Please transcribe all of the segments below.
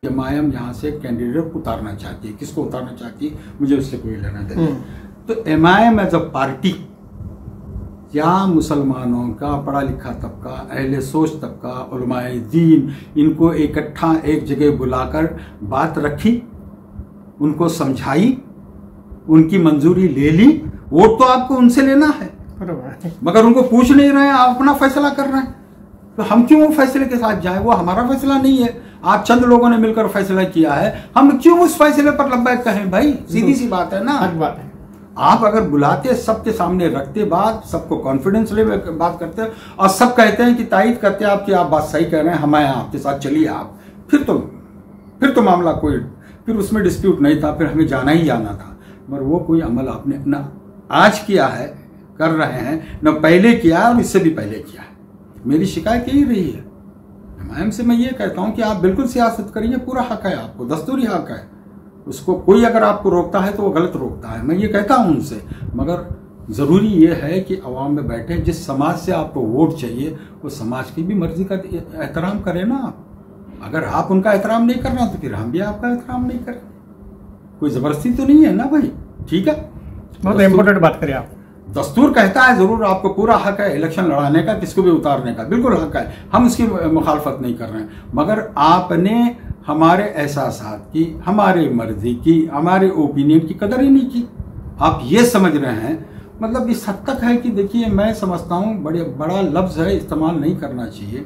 MIM यहाँ से candidate उतारना चाहती है। किसको उतारना चाहती है मुझे उससे कोई लेना देना। तो एमआईएम एज अ पार्टी या मुसलमानों का पढ़ा लिखा तबका, अहले सोच तबका, उलमाए दीन, इनको इकट्ठा एक जगह बुलाकर बात रखी, उनको समझाई, उनकी मंजूरी ले ली। वोट तो आपको उनसे लेना है, मगर उनको पूछ नहीं रहे हैं, आप अपना फैसला कर रहे हैं। तो हम क्यों वो फैसले के साथ जाएं? वो हमारा फैसला नहीं है, आप चंद लोगों ने मिलकर फैसला किया है, हम क्यों उस फैसले पर लब्बैक कहें? भाई सीधी सी बात है ना। बात है। आप अगर बुलाते, सबके सामने रखते बात, सबको कॉन्फिडेंस ले बात करते हैं और सब कहते हैं कि तायद करते हैं आपकी, आप बात सही कह रहे हैं, हम आए आपके साथ, चलिए आप, फिर तो मामला कोई, फिर उसमें डिस्प्यूट नहीं था, फिर हमें जाना ही जाना था। मगर वो कोई अमल आपने न आज किया है, कर रहे हैं, न पहले किया और इससे भी पहले किया है। मेरी शिकायत यही रही है। एमआईएम से मैं ये कहता हूं कि आप बिल्कुल सियासत करिए, पूरा हक है आपको, दस्तूरी हक है। उसको कोई अगर आपको रोकता है तो वो गलत रोकता है, मैं ये कहता हूं उनसे। मगर जरूरी ये है कि अवाम में बैठे, जिस समाज से आपको वोट चाहिए वो समाज की भी मर्जी का एहतराम करें ना आप। अगर आप उनका एहतराम नहीं करना तो फिर हम भी आपका एहतराम नहीं करें। कोई जबरदस्ती तो नहीं है ना भाई, ठीक है। बहुत इंपॉर्टेंट बात करें आप। दस्तूर कहता है जरूर आपको पूरा हक है इलेक्शन लड़ाने का, किसको भी उतारने का, बिल्कुल हक है, हम उसकी मुखालफत नहीं कर रहे हैं। मगर आपने हमारे एहसासात की, हमारे मर्जी की, हमारे ओपिनियन की कदर ही नहीं की। आप ये समझ रहे हैं, मतलब इस हद तक है कि देखिए, मैं समझता हूँ बड़ा लफ्ज है, इस्तेमाल नहीं करना चाहिए।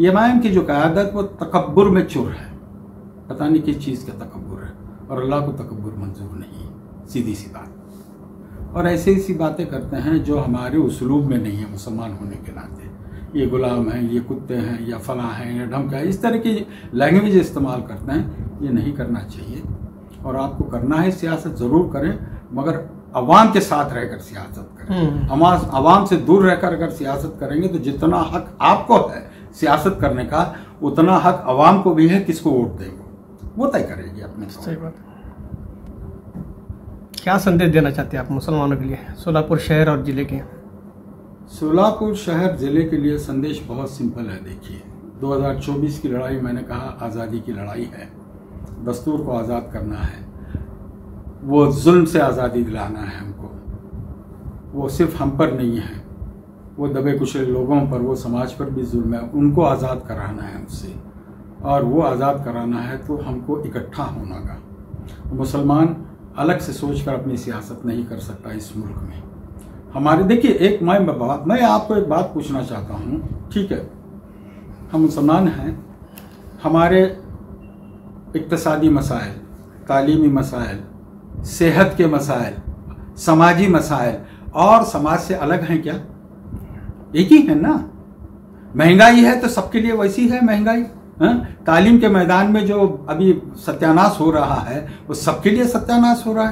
एमआईएम की जो क़यादत वो तकब्बुर में चुर है, पता नहीं किस चीज़ का तकब्बुर है, और अल्लाह को तकब्बुर मंजूर नहीं है, सीधी सी बात। और ऐसे ही सी बातें करते हैं जो हमारे उसलूब में नहीं है मुसलमान होने के नाते। ये गुलाम हैं, ये कुत्ते हैं, या फलां हैं, या ढमका है, इस तरह की लैंग्वेज इस्तेमाल करते हैं, ये नहीं करना चाहिए। और आपको करना है सियासत ज़रूर करें, मगर अवाम के साथ रहकर सियासत करें। अवाम से दूर रहकर अगर सियासत करेंगे तो जितना हक आपको है सियासत करने का, उतना हक अवाम को भी है, किसको वोट देंगे वो तय करेगी अपने। सही बात। क्या संदेश देना चाहते हैं आप मुसलमानों के लिए, सोलापुर शहर और जिले के? सोलापुर शहर जिले के लिए संदेश बहुत सिंपल है। देखिए, 2024 की लड़ाई, मैंने कहा आज़ादी की लड़ाई है, दस्तूर को आज़ाद करना है, वो जुल्म से आज़ादी दिलाना है हमको। वो सिर्फ हम पर नहीं है, वो दबे कुचले लोगों पर, वो समाज पर भी जुल्म है, उनको आज़ाद कराना है हमसे। और वो आज़ाद कराना है तो हमको इकट्ठा होना का। मुसलमान अलग से सोचकर अपनी सियासत नहीं कर सकता इस मुल्क में। हमारे देखिए, एक मैं आपको एक बात पूछना चाहता हूँ, ठीक है, हम मुसलमान हैं, हमारे इक्तिसादी मसाइल, तालीमी मसाइल, सेहत के मसाइल, समाजी मसाइल और समाज से अलग हैं क्या? एक ही है ना। महंगाई है तो सबके लिए वैसी है महंगाई। तालीम के मैदान में जो अभी सत्यानाश हो रहा है वो सबके लिए सत्यानाश हो रहा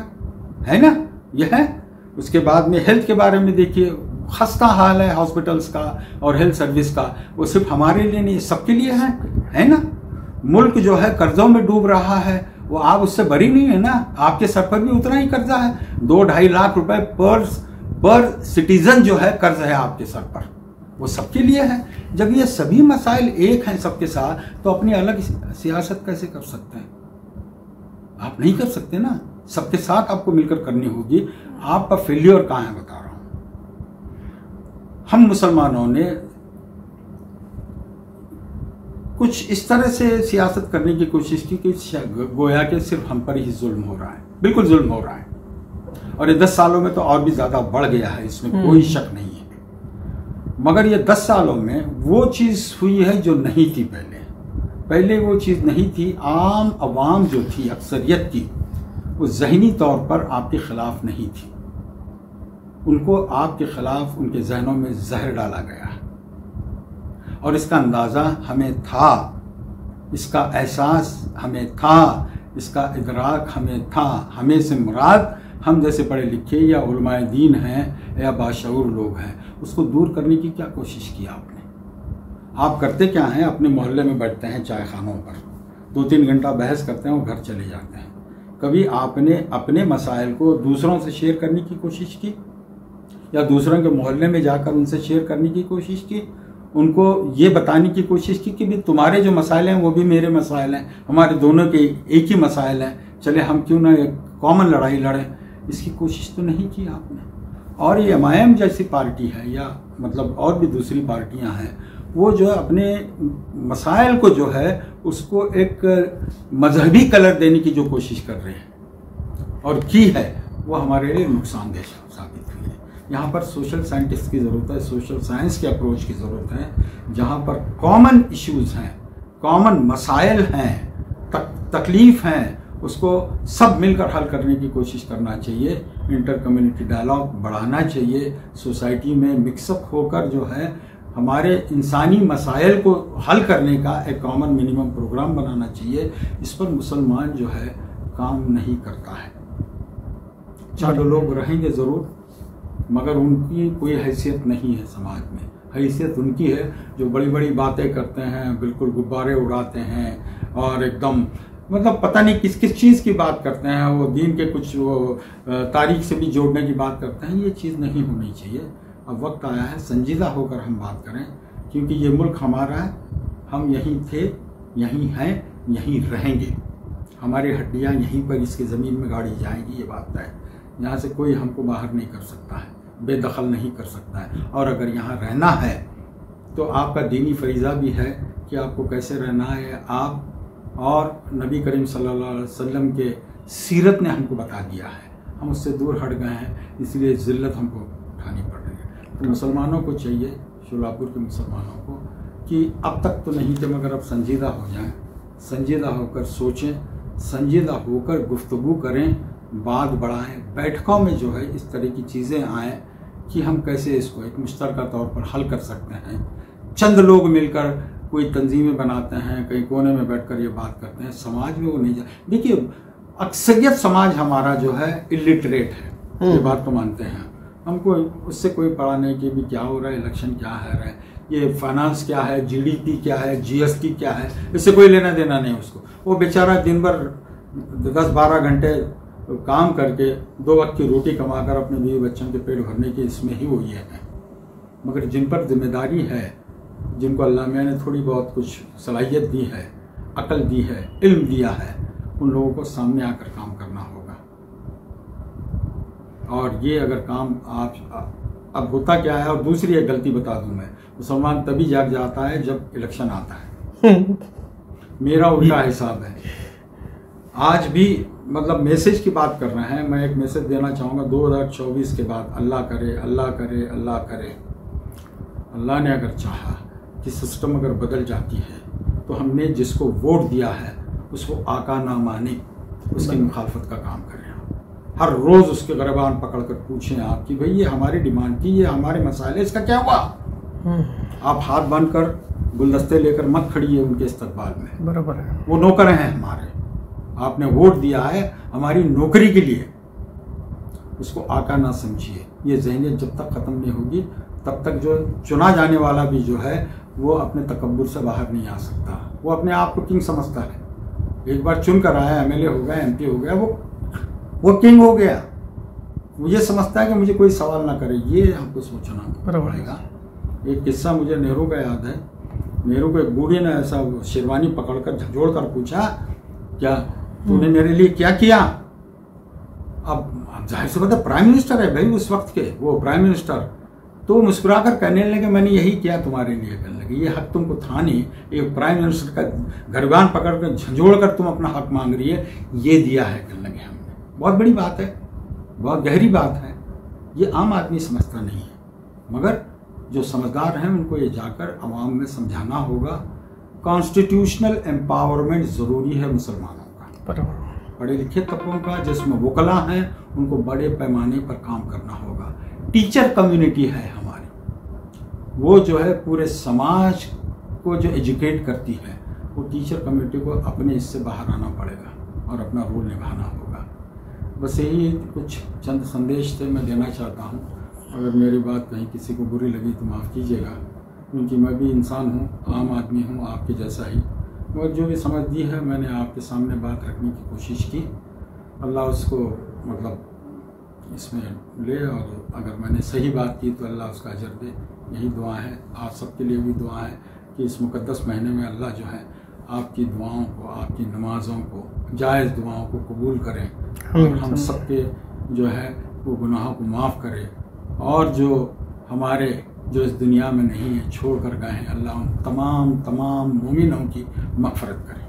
है ना, यह है। उसके बाद में हेल्थ के बारे में देखिए, खस्ता हाल है हॉस्पिटल्स का और हेल्थ सर्विस का, वो सिर्फ हमारे लिए नहीं, सबके लिए है ना। मुल्क जो है कर्जों में डूब रहा है, वो आप उससे बरी नहीं है ना, आपके सर पर भी उतना ही कर्जा है। 2-2.5 लाख रुपए पर सिटीजन जो है कर्ज है आपके सर पर, वो सबके लिए है। जब ये सभी मसाइल एक हैं सबके साथ, तो अपनी अलग सियासत कैसे कर सकते हैं? आप नहीं कर सकते ना, सबके साथ आपको मिलकर करनी होगी। आपका फेल्योर कहाँ है बता रहा हूं। हम मुसलमानों ने कुछ इस तरह से सियासत करने की कोशिश की कि गोया के सिर्फ हम पर ही जुल्म हो रहा है, बिल्कुल जुल्म हो रहा है। और ये 10 सालों में तो और भी ज्यादा बढ़ गया है, इसमें कोई शक नहीं है। मगर ये 10 सालों में वो चीज हुई है जो नहीं थी पहले वो चीज नहीं थी। आम अवाम जो थी, अक्सरियत की, वो ज़हनी तौर पर आपके खिलाफ नहीं थी। उनको आपके खिलाफ उनके जहनों में जहर डाला गया और इसका अंदाज़ा हमें था, इसका एहसास हमें था, इसका इदराक हमें था। हमें से मुराद हम जैसे पढ़े लिखे या उलमाए दीन हैं या बाशऊर लोग हैं। उसको दूर करने की क्या कोशिश की आपने? आप करते क्या हैं? अपने मोहल्ले में बैठते हैं चाय खानों पर, 2-3 घंटा बहस करते हैं और घर चले जाते हैं। कभी आपने अपने मसाइल को दूसरों से शेयर करने की कोशिश की, या दूसरों के मोहल्ले में जाकर उनसे शेयर करने की कोशिश की? उनको ये बताने की कोशिश की कि भी तुम्हारे जो मसाइल हैं वो भी मेरे मसाइल हैं, हमारे दोनों के एक ही मसाइल हैं, चले हम क्यों ना एक कॉमन लड़ाई लड़ें। इसकी कोशिश तो नहीं की आपने। और ये एमआईएम जैसी पार्टी है या मतलब और भी दूसरी पार्टियां हैं, वो जो है अपने मसाइल को जो है उसको एक मजहबी कलर देने की जो कोशिश कर रहे हैं और की है, वो हमारे लिए नुकसानदेह साबित हुई है। यहाँ पर सोशल साइंटिस्ट की ज़रूरत है, सोशल साइंस के अप्रोच की ज़रूरत है, जहाँ पर कॉमन इश्यूज हैं, कॉमन मसाइल हैं, तकलीफ हैं, उसको सब मिलकर हल करने की कोशिश करना चाहिए। इंटर कम्युनिटी डायलॉग बढ़ाना चाहिए, सोसाइटी में मिक्सअप होकर जो है हमारे इंसानी मसाइल को हल करने का एक कॉमन मिनिमम प्रोग्राम बनाना चाहिए। इस पर मुसलमान जो है काम नहीं करता है। चलो लोग रहेंगे ज़रूर, मगर उनकी कोई हैसियत नहीं है समाज में। हैसियत उनकी है जो बड़ी बड़ी बातें करते हैं, बिल्कुल गुब्बारे उड़ाते हैं और एकदम मतलब पता नहीं किस किस चीज़ की बात करते हैं, वो दीन के कुछ वो तारीख से भी जोड़ने की बात करते हैं। ये चीज़ नहीं होनी चाहिए। अब वक्त आया है संजीदा होकर हम बात करें, क्योंकि ये मुल्क हमारा है, हम यहीं थे, यहीं हैं, यहीं रहेंगे, हमारी हड्डियाँ यहीं पर इसकी ज़मीन में गाड़ी जाएंगी, ये बात है। यहाँ से कोई हमको बाहर नहीं कर सकता है, बेदखल नहीं कर सकता है। और अगर यहाँ रहना है तो आपका दीनी फरीज़ा भी है कि आपको कैसे रहना है। आप और नबी करीम सल्लल्लाहु अलैहि वसल्लम के सीरत ने हमको बता दिया है, हम उससे दूर हट गए हैं, इसलिए ज़िल्लत हमको उठानी पड़ रही है। तो मुसलमानों को चाहिए, शोलापुर के मुसलमानों को, कि अब तक तो नहीं थे मगर अब संजीदा हो जाएं, संजीदा होकर सोचें, संजीदा होकर गुफ्तगू करें, बात बढ़ाएं, बैठकों में जो है इस तरह की चीज़ें आएँ कि हम कैसे इसको एक मुश्तरका तौर पर हल कर सकते हैं। चंद लोग मिलकर कोई तंजीमें बनाते हैं, कहीं कोने में बैठकर ये बात करते हैं, समाज में वो नहीं जा। देखिए अक्सरियत समाज हमारा जो है इलिटरेट है, ये बात तो मानते हैं। हमको उससे कोई पड़ा नहीं कि भी क्या हो रहा है, इलेक्शन क्या है, ये फाइनेंस क्या है, जीडीपी क्या है, जीएसटी क्या है, इससे कोई लेना देना नहीं उसको। वो बेचारा दिन भर 10-12 घंटे काम करके 2 वक्त की रोटी कमाकर अपने बीवी बच्चों के पेट भरने के इसमें ही वो ये है। मगर जिन पर जिम्मेदारी है, जिनको अल्लाह मियाँ ने थोड़ी बहुत कुछ सलाहियत दी है, अकल दी है, इल्म दिया है, उन लोगों को सामने आकर काम करना होगा। और ये अगर काम आप अब होता क्या है, और दूसरी एक गलती बता दूं मैं, मुसलमान तभी जाग जाता है जब इलेक्शन आता है। मेरा उल्टा हिसाब है। आज भी मतलब मैसेज की बात कर रहे हैं, मैं एक मैसेज देना चाहूँगा 2024 के बाद, अल्लाह करे, अल्लाह करे, अल्लाह करे, अल्लाह ने अगर चाहा कि सिस्टम अगर बदल जाती है तो हमने जिसको वोट दिया है उसको आका ना माने, उसकी मुखालफत का काम करें। हर रोज़ उसके गिरबान पकड़ कर पूछें आप कि भाई ये हमारी डिमांड थी, ये हमारे मसाइल, इसका क्या हुआ। आप हाथ बांध कर गुलदस्ते लेकर मत खड़िए उनके इस्तकबाल में, बराबर है। वो नौकर हैं हमारे, आपने वोट दिया है हमारी नौकरी के लिए, उसको आका ना समझिए। ये ज़हनियत जब तक ख़त्म नहीं होगी तब तक जो चुना जाने वाला भी जो है वो अपने तकब्बुर से बाहर नहीं आ सकता। वो अपने आप को किंग समझता है। एक बार चुन कर आया, एमएलए हो गया, एमपी हो गया, वो किंग हो गया। वो ये समझता है कि मुझे कोई सवाल ना करे। ये हमको सोचना पड़ेगा। एक किस्सा मुझे नेहरू का याद है। नेहरू को एक बूढ़ी ने ऐसा शेरवानी पकड़कर झकझोड़ कर पूछा, क्या तूने मेरे लिए क्या किया। अब जाहिर सी बात है प्राइम मिनिस्टर है भाई उस वक्त के, वो प्राइम मिनिस्टर, तो मुस्कुराकर कहने लगे मैंने यही किया तुम्हारे लिए। कहने लगे ये हक तुमको था नहीं, एक प्राइम मिनिस्टर का गर्बान पकड़कर झंझोड़ कर तुम अपना हक मांग रही है, ये दिया है। कहने लगे हमने। बहुत बड़ी बात है, बहुत गहरी बात है। ये आम आदमी समझता नहीं है, मगर जो समझदार हैं उनको ये जाकर अवाम में समझाना होगा। कॉन्स्टिट्यूशनल एम्पावरमेंट ज़रूरी है मुसलमानों का, पढ़े लिखे तबकों का, जिसमें वकला हैं उनको बड़े पैमाने पर काम करना होगा। टीचर कम्युनिटी है हमारी, वो जो है पूरे समाज को जो एजुकेट करती है, वो टीचर कम्युनिटी को अपने इससे बाहर आना पड़ेगा और अपना रोल निभाना होगा। बस यही कुछ चंद संदेश थे मैं देना चाहता हूँ। अगर मेरी बात कहीं किसी को बुरी लगी तो माफ़ कीजिएगा, क्योंकि मैं भी इंसान हूँ, आम आदमी हूँ, आपके जैसा ही। मगर जो भी समझ दी है मैंने आपके सामने बात रखने की कोशिश की। अल्लाह उसको मतलब इसमें ले, और अगर मैंने सही बात की तो अल्लाह उसका अजर दे। यही दुआ है। आप सबके लिए भी दुआ है कि इस मुक़द्दस महीने में अल्लाह जो है आपकी दुआओं को, आपकी नमाज़ों को, जायज़ दुआओं को कबूल करें और हम सबके जो है वो गुनाहों को माफ़ करे, और जो हमारे जो इस दुनिया में नहीं है छोड़ कर गए हैं, अल्लाह उन तमाम मोमिनों की मग़फ़िरत करे।